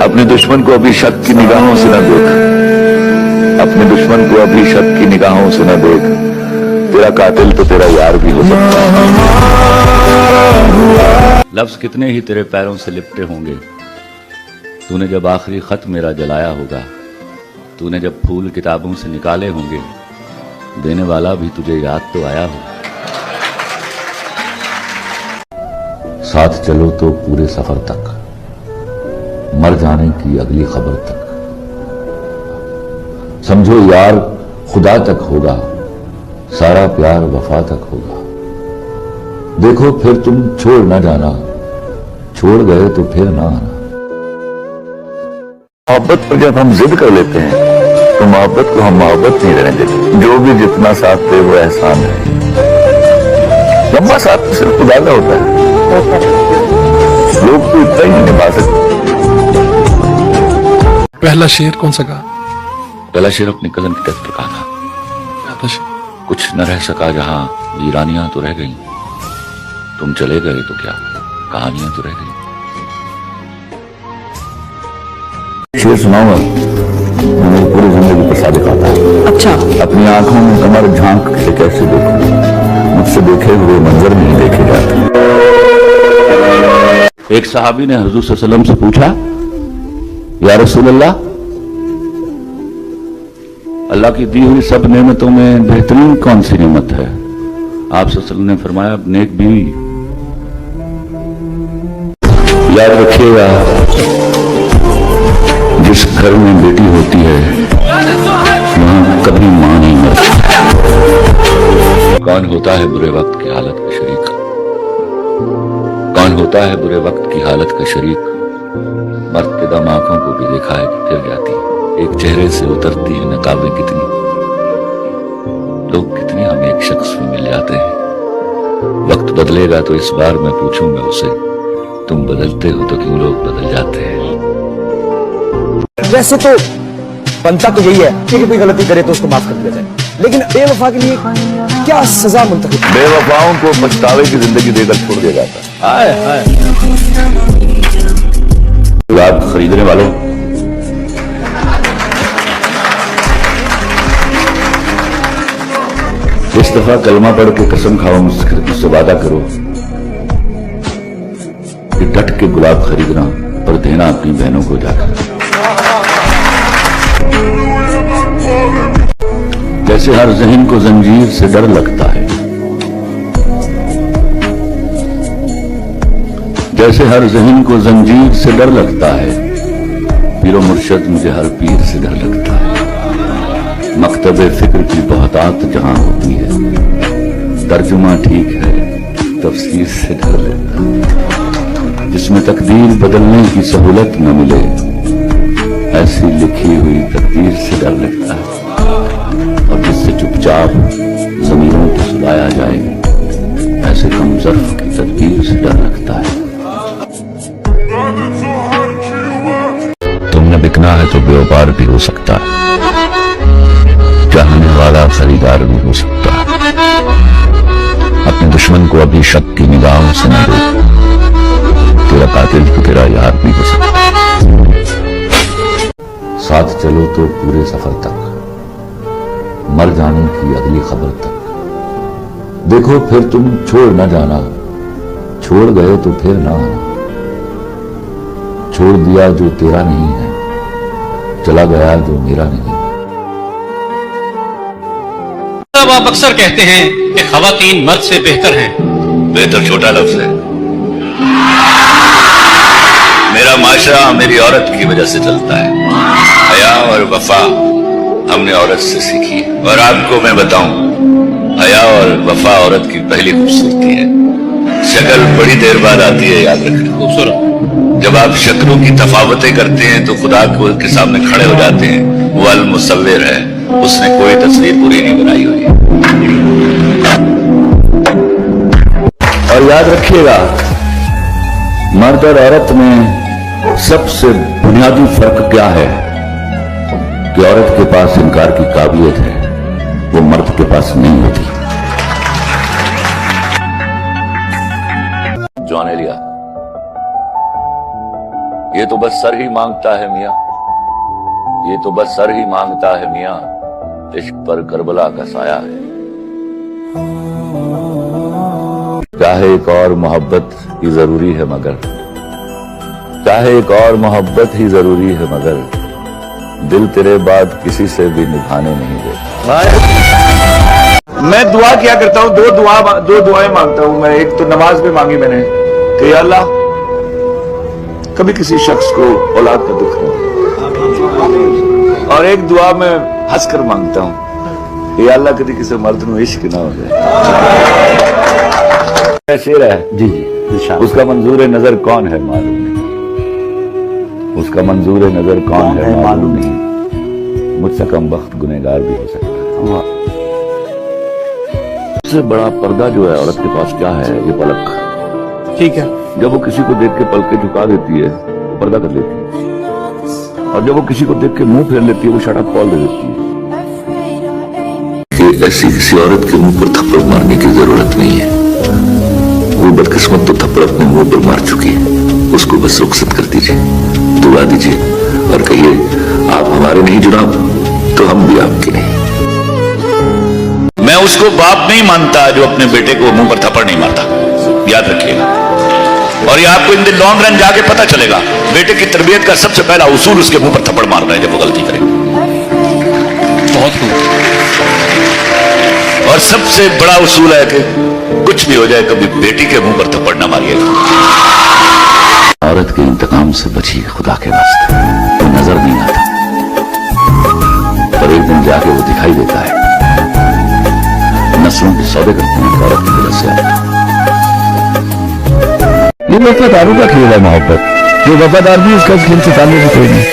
अपने दुश्मन को अभी शक की निगाहों से न देख, अपने दुश्मन को अभी शक की निगाहों से न देख, तेरा कातिल तो तेरा यार भी हो सकता है। लफ्ज कितने ही तेरे पैरों से लिपटे होंगे, तूने जब आखिरी खत मेरा जलाया होगा, तूने जब फूल किताबों से निकाले होंगे, देने वाला भी तुझे याद तो आया होगा। साथ चलो तो पूरे सफर तक, मर जाने की अगली खबर तक, समझो यार खुदा तक होगा, सारा प्यार वफा तक होगा। देखो फिर तुम छोड़ न जाना, छोड़ गए तो फिर ना आना। मोहब्बत पर जब हम जिद कर लेते हैं तो मोहब्बत को हम मोहब्बत नहीं रहने देते। जो भी जितना साथ दे वो एहसान है। लंबा साथ तो सिर्फ खुदा का होता है, लोग तो इतना ही नहीं निभा सकते। पहला शेर कौन सा कहा? पहला शेर अपनी कलम की तख्त पर कहा था। पहला शेर। कुछ न रह सका जहां, वीरानियां तो रह गई, तुम चले गए तो क्या कहानियां तो रह गई। शेर सुनाऊंगा, मेरी पूरी जिंदगी पर साबित आता है। अच्छा। अपनी आंखों में कमर झांक के कैसे देखूं, मुझसे देखे हुए मंजर नहीं देखे जाते। एक सहाबी ने हुजूर सल्लल्लाहु अलैहि वसल्लम से पूछा, या रसूल अल्लाह, अल्लाह की दी हुई सब नेमतों में बेहतरीन कौन सी नेमत है? आप सल्लल्लाहु अलैहि वसल्लम ने फरमाया, नेक बीवी। याद रखिएगा, जिस घर में बेटी होती है वहां कभी मां नहीं मरती। कौन होता है बुरे वक्त की हालत का शरीक? कौन होता है बुरे वक्त की हालत का शरीक? मर्द के दम आंखों को भी देखा है कि फिर जाती, एक चेहरे से उतरती है नकाबें कितनी, लोग कितने हम एक शख्स में मिल जाते हैं। वक्त बदलेगा तो इस बार मैं पूछूंगा उसे, तुम बदलते हो तो क्यों लोग बदल जाते हैं। वैसे तो बनता तो यही है कि कोई गलती करे तो उसको माफ कर दिया जाए, लेकिन बेवफा के लिए क्या सजा मुंतखब? बेवफाओं को पछतावे की जिंदगी देकर छोड़ दिया जाता है। गुलाब खरीदने वालों, इस दफा कलमा पढ़ के कसम खाओ, मुझसे वादा करो कि डट के गुलाब खरीदना पर देना अपनी बहनों को जाकर। जैसे हर ज़हन को जंजीर से डर लगता है, जैसे हर ज़हन को जंजीर से डर लगता है, पीरो मुर्शद मुझे हर पीर से डर लगता है। मकतबे फिक्र की बहुतात जहां होती है, तर्जुमा ठीक है तफसीर से डर लगता है। जिसमें तकदीर बदलने की सहूलत न मिले, ऐसी लिखी हुई तकदीर से डर लगता है। और जिससे चुपचाप जमीनों को सुलाया जाए, ऐसे कम ज़र्फ की तदबीर से डर लगता है। तुमने बिकना है तो व्यापार भी हो सकता है, चाहने वाला खरीदार भी हो सकता है। अपने दुश्मन को अभी शक की निगाहों से न दो, तेरा कातिल तो तेरा यार भी हो सकता है। साथ चलो तो पूरे सफर तक, मर जाने की अगली खबर तक। देखो फिर तुम छोड़ न जाना, छोड़ गए तो फिर ना आना। छोड़ दिया जो तेरा नहीं है, चला गया जो मेरा नहीं। आप अक्सर कहते हैं कि खवातीन मर्द से बेहतर हैं। बेहतर छोटा लफ्ज है। मेरा माशरा मेरी औरत की वजह से चलता है। हया और वफा हमने औरत से सीखी है। और आपको मैं बताऊं, हया और वफा औरत की पहली खूबसूरती है। शक्ल बड़ी देर बाद आती है, याद रखना। खूबसूरत जब आप शक्लों की तफावतें करते हैं तो खुदा को के सामने खड़े हो जाते हैं। वो अल मुसव्विर है, उसने कोई तस्वीर पूरी नहीं बनाई हुई। और याद रखिएगा, मर्द और औरत में सबसे बुनियादी फर्क क्या है कि औरत के पास इनकार की काबिलियत है, वो मर्द के पास नहीं होती। जॉन एलिया ये तो बस सर ही मांगता है मियाँ, ये तो बस सर ही मांगता है मियाँ, इश्क पर करबला का साया है। चाहे एक और मोहब्बत ही जरूरी है मगर, चाहे एक और मोहब्बत ही जरूरी है मगर, दिल तेरे बाद किसी से भी निभाने नहीं देता। मैं दुआ किया करता हूँ, दो दुआएं मांगता हूँ मैं। एक तो नमाज में मांगी मैंने कि या अल्लाह कभी किसी शख्स को औलाद का दुख न हो, और एक दुआ में हंस कर मांगता हूँ कि या अल्लाह कभी किसी मर्द को इश्क ना हो जाए। शेर है जी जी, उसका मंजूर नजर कौन है मालूम नहीं, उसका मंजूर नजर कौन है मालूम नहीं, मुझसे कम वक्त गुनहगार भी हो सकता है। सबसे बड़ा पर्दा जो है औरत के पास क्या है, ये पलक। ठीक है। जब वो किसी को देख के पलकें झुका देती है वो पर्दा कर लेती है, और जब वो किसी को देख के मुंह फेर लेती है वो शट अप कॉल दे देती है। कि ऐसी किसी औरत के मुंह पर थप्पड़ मारने की जरूरत नहीं है, वो बदकिस्मत तो थप्पड़ अपने मुंह पर मार चुकी है, उसको बस रुखसत कर दीजिए, दुआ दीजिए और कहिए आप हमारे नहीं जनाब तो हम भी आपके नहीं। मैं उसको बाप नहीं मानता जो अपने बेटे को मुंह पर थप्पड़ नहीं मारता, याद रखिएगा। और ये आपको इन द लॉन्ग रन जाके पता चलेगा, बेटे की तरबियत का सबसे पहला उसूल उसके मुंह पर थप्पड़ मारना है जब वो गलती करे। बहुत खूब। और सबसे बड़ा उसूल है कि कुछ भी हो जाए कभी बेटी के मुंह पर थप्पड़ ना मारिएगा। औरत के इंतकाम से बचिए खुदा के वास्ते, वो नजर नहीं आता पर एक दिन जाके वो दिखाई देता है। नस्लों के सौदे करते हैं औरत की वजह से। ये वफादारों का खेल है मोहब्बत, जो वफादार भी उसका खेल से ताल्लुक कोई नहीं।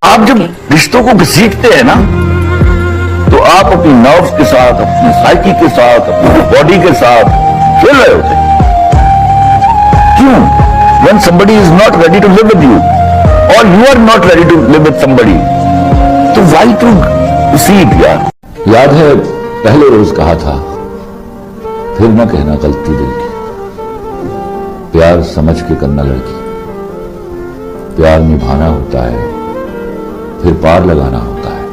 आप जब रिश्तों को घसीटते हैं ना तो आप अपनी नर्व्स के साथ, अपनी साइकी के साथ, अपनी बॉडी के साथ खेल रहे होते हैं। क्यों? When somebody is not ready to live with you or you are not ready to live with somebody, तो why to proceed यार? याद है पहले रोज कहा था फिर न कहना गलती दिल की, प्यार समझ के करना लड़की, प्यार निभाना होता है फिर पार लगाना होता है।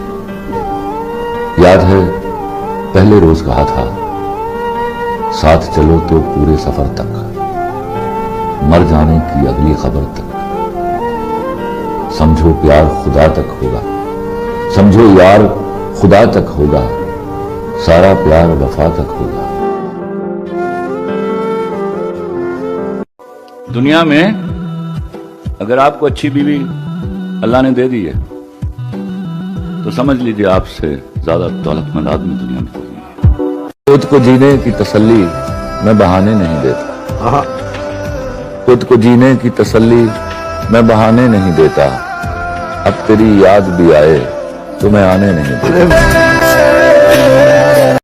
याद है पहले रोज कहा था साथ चलो तो पूरे सफर तक, मर जाने की अगली खबर तक, समझो प्यार खुदा तक होगा, समझो यार खुदा तक होगा, सारा प्यार वफा तक होगा। दुनिया में अगर आपको अच्छी बीवी अल्लाह ने दे दी है तो समझ लीजिए आपसे ज्यादा दौलतमंद आदमी दुनिया में कोई नहीं है। खुद को जीने की तसल्ली मैं बहाने नहीं देता, खुद को जीने की तसल्ली मैं बहाने नहीं देता, अब तेरी याद भी आए तो मैं आने नहीं देता।